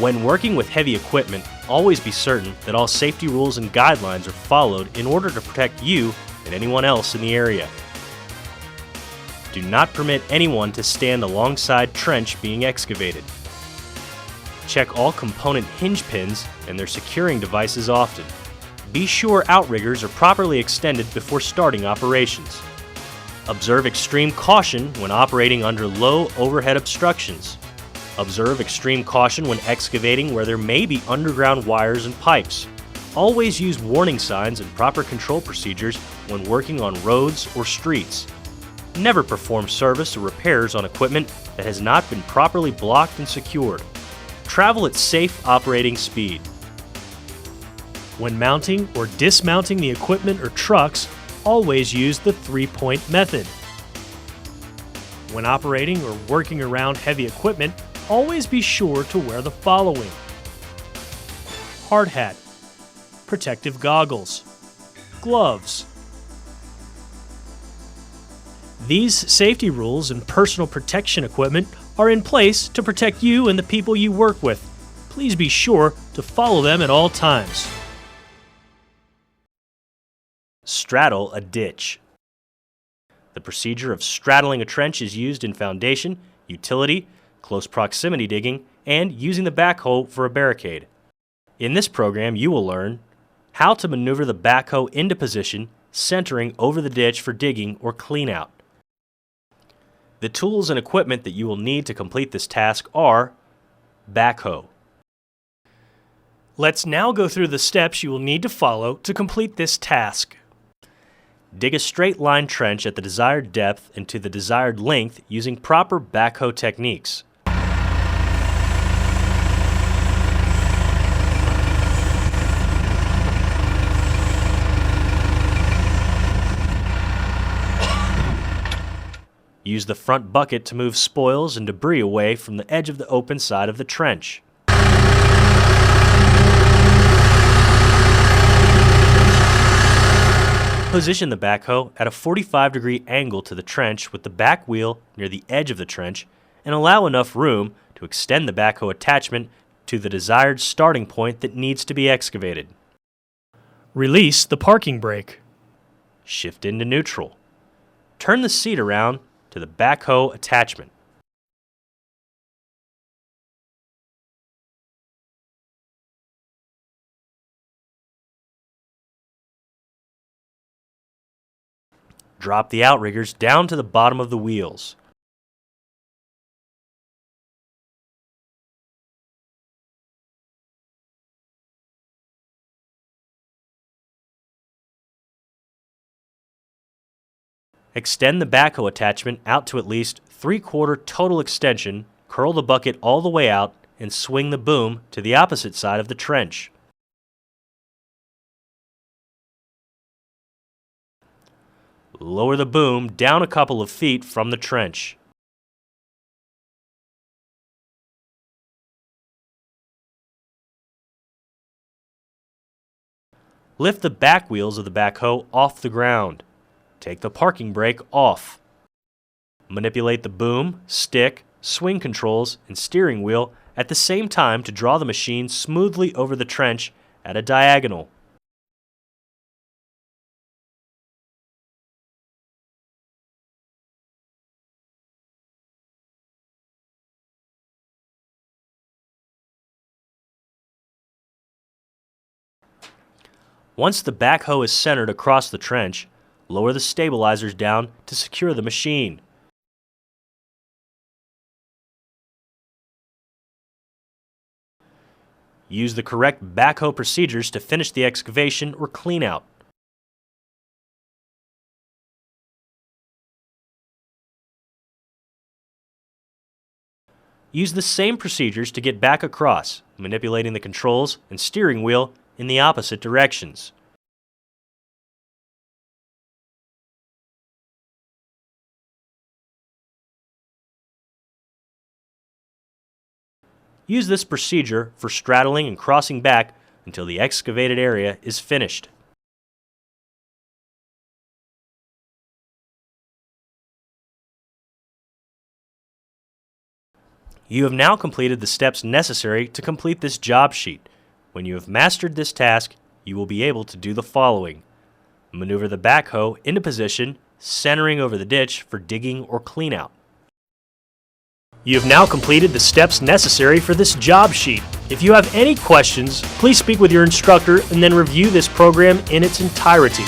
When working with heavy equipment, always be certain that all safety rules and guidelines are followed in order to protect you and anyone else in the area. Do not permit anyone to stand alongside trench being excavated. Check all component hinge pins and their securing devices often. Be sure outriggers are properly extended before starting operations. Observe extreme caution when operating under low overhead obstructions. Observe extreme caution when excavating where there may be underground wires and pipes. Always use warning signs and proper control procedures when working on roads or streets. Never perform service or repairs on equipment that has not been properly blocked and secured. Travel at safe operating speed. When mounting or dismounting the equipment or trucks, always use the three-point method. When operating or working around heavy equipment, always be sure to wear the following: hard hat, protective goggles, gloves. These safety rules and personal protection equipment are in place to protect you and the people you work with. Please be sure to follow them at all times. Straddle a ditch. The procedure of straddling a trench is used in foundation, utility, close proximity digging, and using the backhoe for a barricade. In this program, you will learn how to maneuver the backhoe into position, centering over the ditch for digging or cleanout. The tools and equipment that you will need to complete this task are backhoe. Let's now go through the steps you will need to follow to complete this task. Dig a straight line trench at the desired depth and to the desired length using proper backhoe techniques. Use the front bucket to move spoils and debris away from the edge of the open side of the trench. Position the backhoe at a 45-degree angle to the trench with the back wheel near the edge of the trench and allow enough room to extend the backhoe attachment to the desired starting point that needs to be excavated. Release the parking brake. Shift into neutral. Turn the seat around to the backhoe attachment. Drop the outriggers down to the bottom of the wheels. Extend the backhoe attachment out to at least 3/4 total extension, curl the bucket all the way out, and swing the boom to the opposite side of the trench. Lower the boom down a couple of feet from the trench. Lift the back wheels of the backhoe off the ground. Take the parking brake off. Manipulate the boom, stick, swing controls, and steering wheel at the same time to draw the machine smoothly over the trench at a diagonal. Once the backhoe is centered across the trench, lower the stabilizers down to secure the machine. Use the correct backhoe procedures to finish the excavation or cleanout. Use the same procedures to get back across, manipulating the controls and steering wheel in the opposite directions. Use this procedure for straddling and crossing back until the excavated area is finished. You have now completed the steps necessary to complete this job sheet. When you have mastered this task, you will be able to do the following. Maneuver the backhoe into position, centering over the ditch for digging or cleanout. You have now completed the steps necessary for this job sheet. If you have any questions, please speak with your instructor and then review this program in its entirety.